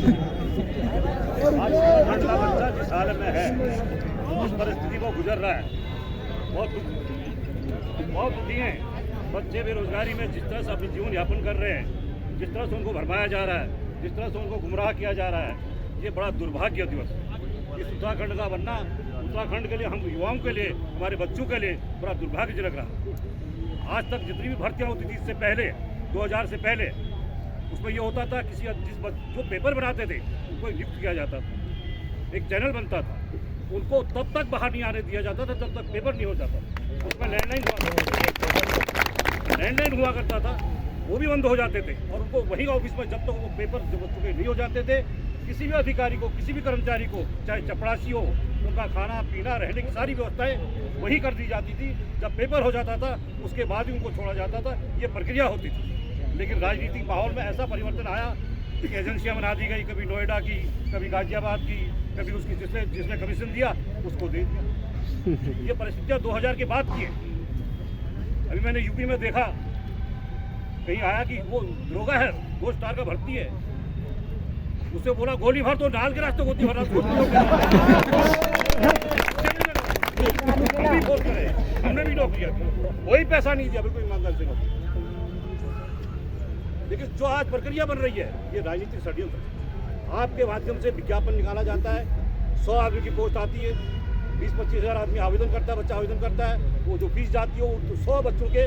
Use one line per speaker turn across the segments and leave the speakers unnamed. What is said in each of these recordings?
आज का बच्चा जिस हाल में है, उस परिस्थिति को गुजर रहा है, बहुत दुखी हैं। बच्चे बेरोजगारी में जिस तरह से अपनी जीवन यापन कर रहे हैं, जिस तरह से उनको भरमाया जा रहा है, जिस तरह से उनको गुमराह किया जा रहा है, ये बड़ा दुर्भाग्य दिवस है। इस उत्तराखंड का बनना उत्तराखंड के लिए, हम युवाओं के लिए, हमारे बच्चों के लिए बड़ा दुर्भाग्यजनक रहा। आज तक जितनी भी भर्तियाँ होती थी इससे पहले, 2000 से पहले, उसमें ये होता था किसी जो पेपर बनाते थे उनको नियुक्त किया जाता था, एक चैनल बनता था, उनको तब तक बाहर नहीं आने दिया जाता था जब तक पेपर नहीं हो जाता। उसमें लैंडलाइन हुआ करता था, वो भी बंद हो जाते थे और उनको वही ऑफिस में जब तक वो पेपर जब बच्चों के नहीं हो जाते थे, किसी भी अधिकारी को, किसी भी कर्मचारी को, चाहे चपरासी हो, उनका खाना पीना रहने की सारी व्यवस्थाएं वही कर दी जाती थी। जब पेपर हो जाता था उसके बाद ही उनको छोड़ा जाता था, ये प्रक्रिया होती थी। लेकिन राजनीतिक माहौल में ऐसा परिवर्तन आया कि एजेंसियां बना दी गई, कभी नोएडा की, कभी गाजियाबाद की, कभी उसकी जिसने कमीशन दिया उसको दे दिया। ये परिस्थितियाँ 2000 के बाद की है। अभी मैंने यूपी में देखा, कहीं आया कि वो दरोगा है, 2 स्टार का भर्ती है, उससे बोला गोली भर तो डाल के रास्ते गोली भरा, हमने भी नौकरी कोई पैसा नहीं दिया, बिल्कुल ईमानदारी से नौकरी। लेकिन जो आज प्रक्रिया बन रही है, ये राजनीतिक षड्यंत्र है। आपके माध्यम से विज्ञापन निकाला जाता है, 100 आदमी की पोस्ट आती है, 20-25 हज़ार आदमी आवेदन करता है, बच्चा आवेदन करता है, वो जो फीस जाती है वो 100 बच्चों के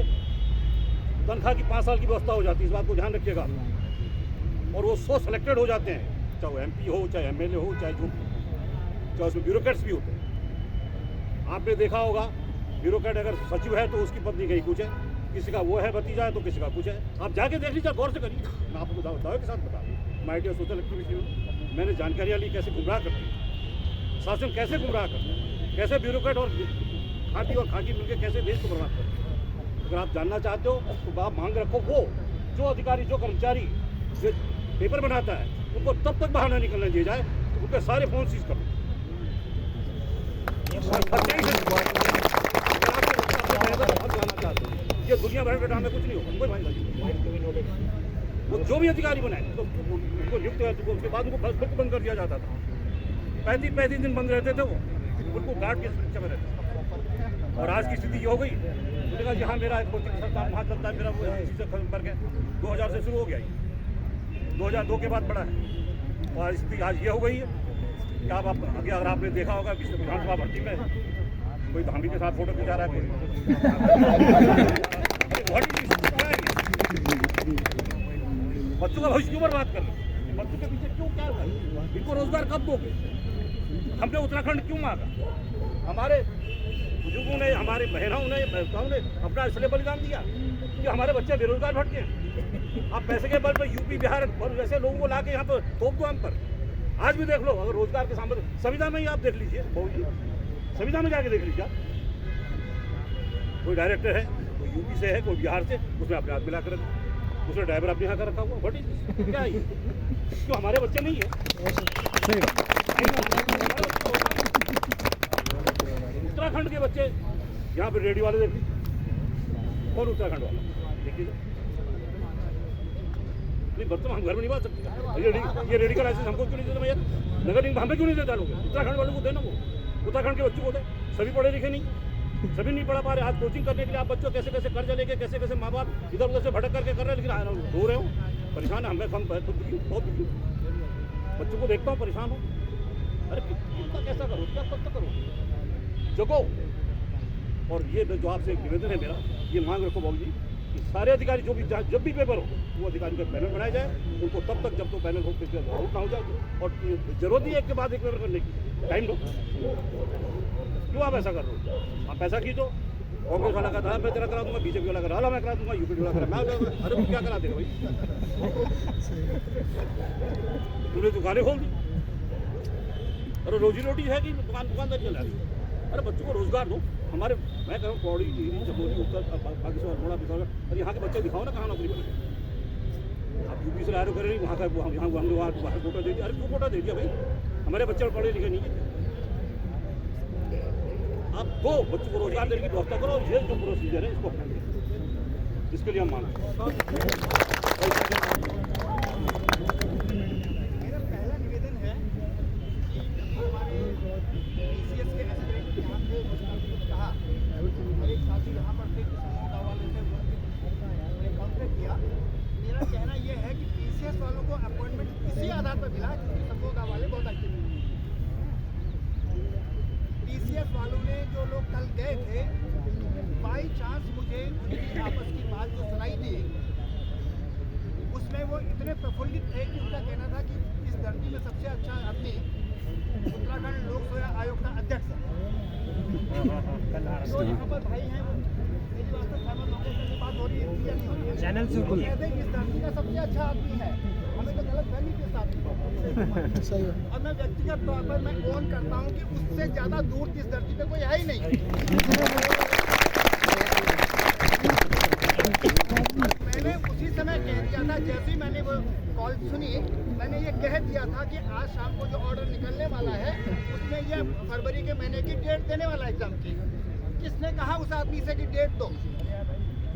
तनख्वाह की 5 साल की व्यवस्था हो जाती है। इस बात को ध्यान रखिएगा। और वो 100 सेलेक्टेड हो जाते हैं, चाहे वो MP हो, चाहे MLA हो, चाहे उसमें ब्यूरोक्रेट्स भी होते हैं। आपने देखा होगा, ब्यूरोक्रेट अगर सचिव है तो उसकी पत्नी कहीं कुछ है, किसी का वो है भतीजा है तो किसी का कुछ है। आप जाके देख लीजिए, गौर से करिए। मैं आपको दावे के साथ बता दूँ, मैं IT और सोशल एक्टिविटी में मैंने जानकारियाँ ली कैसे गुमराह करते हैं, शासन कैसे गुमराह करता है, कैसे ब्यूरोक्रेट और खाकी मिलकर कैसे देश को बर्बाद करते हैं। अगर आप जानना चाहते हो तो आप मांग रखो, वो जो अधिकारी, जो कर्मचारी जो पेपर बनाता है, उनको तब तक बाहर ना निकलने दिया जाए, तो उनके सारे फोन सीज कर लो। ये दुनिया भर के ड्रामे कुछ नहीं होगा, कोई भाई वो जो भी अधिकारी बनाए तो उनको नियुक्त है, तो उसके बाद उनको बिल्कुल बंद कर दिया जाता था। 35 दिन बंद रहते थे वो, उनको गार्ड की सुरक्षा में रहते। और आज की स्थिति ये हो गई, उन्होंने कहा यहाँ मेरा कोचिंग संस्थान वहाँ चलता है, मेरा वो इसी से संपर्क है। 2000 से शुरू हो गया, 2002 के बाद बढ़ा है। और स्थिति आज ये हो गई है कि आप आगे अगर आपने देखा होगा विधानसभा भर्ती में कोई धामी के साथ फोटो खिंचा रहा है, बच्चों का भविष्य क्यों बर्बाद कर रहे हैं? बच्चों के पीछे क्यों, क्या है? इनको रोजगार कब दोगे? हमने उत्तराखंड क्यों मांगा? हमारे बुजुर्गों ने, हमारे बहनों ने अपना इसलिए बलिदान दिया कि हमारे बच्चे बेरोजगार भटके हैं। आप पैसे के बल पर यूपी बिहार और जैसे लोगों को ला के यहाँ पर थोप दो हम पर। आज भी देख लो, अगर रोजगार के सामने संविदा में ही आप देख लीजिए, बहू जी, संविदा में जाके देख लीजिए। कोई डायरेक्टर है, कोई यूपी से है, कोई बिहार से, उसने अपने हाथ मिला कर दूसरा ड्राइवर अपने यहाँ का रखा हुआ। बड़ी क्या है, क्यों हमारे बच्चे नहीं है? उत्तराखंड के बच्चे यहाँ पे रेडी वाले देखिए, कौन उत्तराखंड वाला देखिए। नहीं बर्तमान हम घर में नहीं बात सकते। ये रेडी का लाइसेंस हमको क्यों नहीं देते भैया? नगर निगम हमें क्यों नहीं देता? लोग उत्तराखंड वालों को देना, वो उत्तराखंड के बच्चों को दे। सभी पढ़े लिखे नहीं, सभी नहीं पढ़ा पा रहे। आज कोचिंग करने के लिए आप बच्चों कैसे कैसे कर्जा लेके, कैसे कैसे माँ बाप इधर उधर से भटक करके कर रहे हैं, लेकिन रो रहे हो, परेशान है। हमें खुद बहुत बच्चों को देखता हूँ परेशान हो। अरे कितना कैसा करो, क्या कब तक करो, जगो। और ये जो आपसे एक निवेदन है मेरा, ये मांग रखो बाबू जी कि सारे अधिकारी जो भी जब भी पेपर हो, वो अधिकारी का पैनल बनाया जाए, उनको तब तक जब तो पैनल हो आउट ना हो जाए। और जरूरत नहीं है एक के बाद एक पेपर करने की, टाइम दो। क्यों आप ऐसा कर रहे हो? आप ऐसा खींचो, कांग्रेस वाला का था मैं तेरा करा दूंगा, बीजेपी वाला करा मैं करा दूंगा, यूपी वाला करा मैं। अरे तुम क्या करा दे भाई? तूने दुकानें खोल दी। अरे रोजी रोटी है कि दुकानदार चला रही? अरे बच्चों को रोजगार दो। हमारे मैं कहूँ पौड़ी, चमोली, उत्तर पाकिस्तान, अल्मोड़ा, बिजौर, अरे यहाँ के बच्चे दिखाओ ना कहाँ नौकरी मिलेगी। आप यूपी से लाए करें, वहाँ का यहाँ हमने वहाँ कोटा दे दिया। अरे क्यों कोटा दे दिया भाई? हमारे बच्चे पढ़े लिखे नहीं है। आप दो बच्चों को रोजगार देने की व्यवस्था करो। ये जो प्रोसीजर है इसको अपनाइए, इसके लिए हम मांगते हैं।
आधार पर मिला क्योंकि समूह गाँव वाले बहुत एक्टिव हैं। PCS वालों ने जो लोग कल गए थे, बाई चांस मुझे उनकी आपस की बात जो सुनाई दी उसमें वो इतने प्रफुल्लित थे कि उनका कहना था कि इस धरती में सबसे अच्छा आदमी उत्तराखंड लोक सेवा आयोग का अध्यक्ष है। जो यहाँ पर भाई हैं मेरी बात से सहमत होंगे, मेरी बात हो रही है या नहीं हो रही है?
चैनल से
वो कहते हैं कि इस धरती का सबसे अच्छा आदमी है, हमें तो गलत फहमी के साथ और मैं व्यक्तिगत तौर पर मैं ओन करता हूँ कि उससे ज़्यादा दूर इस धरती पे कोई है ही नहीं। मैंने उसी समय कह दिया था, जैसे ही मैंने वो कॉल सुनी, मैंने ये कह दिया था कि आज शाम को जो ऑर्डर निकलने वाला है उसमें ये फरवरी के महीने की डेट देने वाला है एग्जाम की। किसने कहा उस आदमी से कि डेट दो?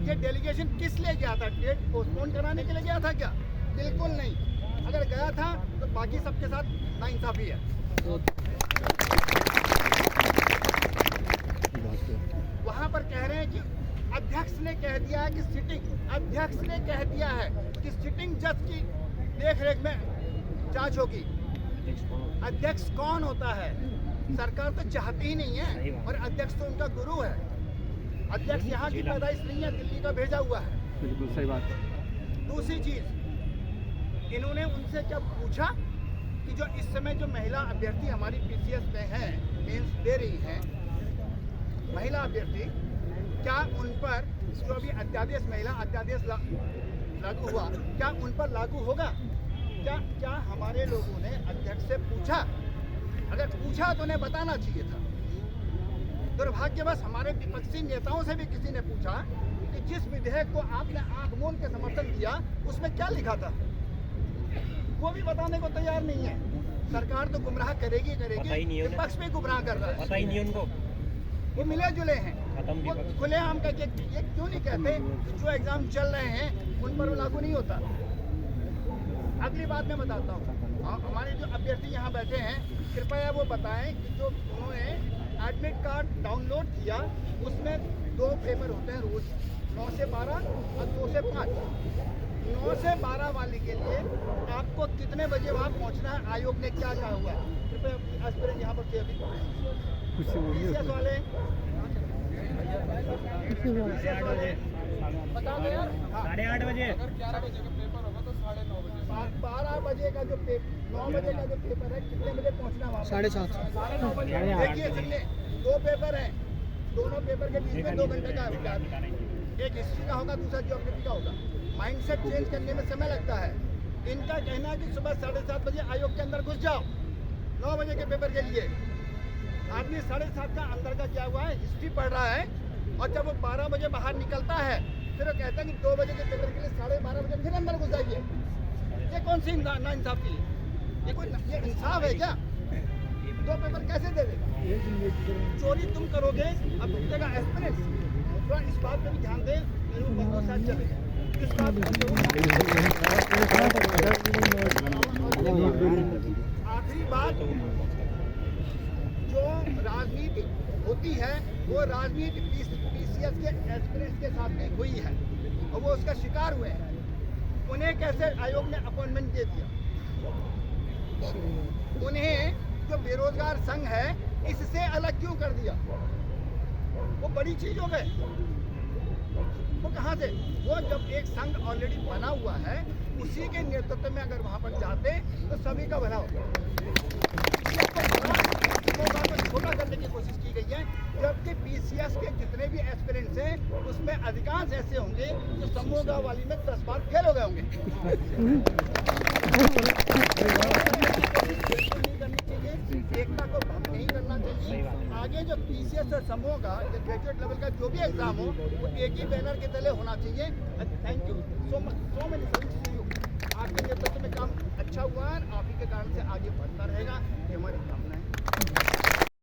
ये डेलीगेशन किस लिए गया था? डेट पोस्टपोन कराने के लिए गया था क्या? बिल्कुल नहीं। अगर गया था तो बाकी सबके साथ नाइंसाफी है। वहां पर कह रहे हैं कि अध्यक्ष ने कह दिया है कि सिटिंग अध्यक्ष ने कह दिया है कि सिटिंग जज की देखरेख में जांच होगी। अध्यक्ष कौन होता है? सरकार तो चाहती ही नहीं है, और अध्यक्ष तो उनका गुरु है। अध्यक्ष यहाँ की पैदाइश नहीं है, दिल्ली का भेजा हुआ है।
बिल्कुल सही बात है।
दूसरी चीज, इन्होंने उनसे क्या पूछा कि जो इस समय जो महिला अभ्यर्थी हमारी PCS में हैं, मेंस दे रही हैं, महिला अभ्यर्थी, क्या उन पर जो अभी अध्यादेश महिला अध्यादेश लागू हुआ, क्या उन पर लागू होगा? क्या हमारे लोगों ने अध्यक्ष से पूछा? अगर पूछा तो उन्हें बताना चाहिए था। दुर्भाग्यवश हमारे विपक्षी नेताओं से भी किसी ने पूछा कि जिस विधेयक को आपने आंख मूंद के समर्थन किया उसमें क्या लिखा था, वो भी बताने को तैयार नहीं है। सरकार तो गुमराह करेगी, विपक्ष भी गुमराह कर रहा है।
पता ही नहीं उनको,
वो मिले जुले हैं। वो खुलेआम का ये क्यों नहीं कहते कि जो एग्जाम चल रहे हैं उन पर वो लागू नहीं होता? अगली बात मैं बताता हूँ, हमारे जो अभ्यर्थी यहाँ बैठे हैं, कृपया वो बताएं कि जो उन्होंने एडमिट कार्ड डाउनलोड किया उसमें 2 पेपर होते हैं रोज, 9 से 12 और 2 से 5। 9 से 12 वाली के लिए आपको कितने बजे वहाँ पहुँचना है? आयोग ने क्या कहा हुआ है? कृपया एस्पिरेंट यहाँ पर थे अभी PCS वाले बता दो यार।
8:30 बजे,
11 बजे का पेपर होगा तो 9:30 बजे।
12 बजे का जो 9 बजे का जो पेपर है, कितने बजे पहुंचना वहाँ?
7:30।
9:30 बजे। देखिए सुनिए, 2 पेपर हैं, दोनों पेपर के बीच में 2 घंटे का गैप। एक हिस्ट्री का होगा, दूसरा ज्योग्राफी का होगा। माइंडसेट चेंज करने में समय लगता है। इनका कहना है कि सुबह 7:30 बजे आयोग के अंदर घुस जाओ 9 बजे के पेपर के लिए। आदमी 7:30 का अंदर का क्या हुआ है, हिस्ट्री पढ़ रहा है, और जब वो 12 बजे बाहर निकलता है फिर वो कहता है कि 2 बजे के पेपर के लिए 12:30 बजे फिर अंदर घुस जाइए। ये कौन सी नाइंसाफी है? ये इंसाफ है क्या? 2 पेपर कैसे दे देगा? चोरी तुम करोगे, अब रुकेगा एस्पिरेंट्स। थोड़ा इस बात पे भी ध्यान दें, बंदों साथ चले। इस बात आखिरी बात, जो राजनीति होती है वो राजनीति PCS के एस्पिरेंट्स के साथ में हुई है और वो उसका शिकार हुए हैं। उन्हें कैसे आयोग ने अपॉइंटमेंट दे दिया? उन्हें जो बेरोजगार संघ है इससे अलग क्यों कर दिया? वो बड़ी चीज हो गए। वो कहाँ से? वो जब एक संघ ऑलरेडी बना हुआ है उसी के नेतृत्व में अगर वहाँ पर जाते तो सभी का भला होता। छोटा करने की कोशिश की गई है, जबकि PCS के जितने भी एस्पिरेंट्स हैं उसमें अधिकांश ऐसे होंगे जो समूह गाँव वाली में 10 बार फेल हो गए होंगे। एकता को भंग नहीं करना चाहिए। आगे जो PCS और समूह का ग्रेजुएट लेवल का जो भी एग्जाम हो वो एक ही बैनर के तले होना चाहिए। Thank you so much, so many thanks to you. आपके नेतृत्व में काम अच्छा हुआ है, आप ही के कारण से आगे बढ़ता रहेगा, ये हमारी कामना है।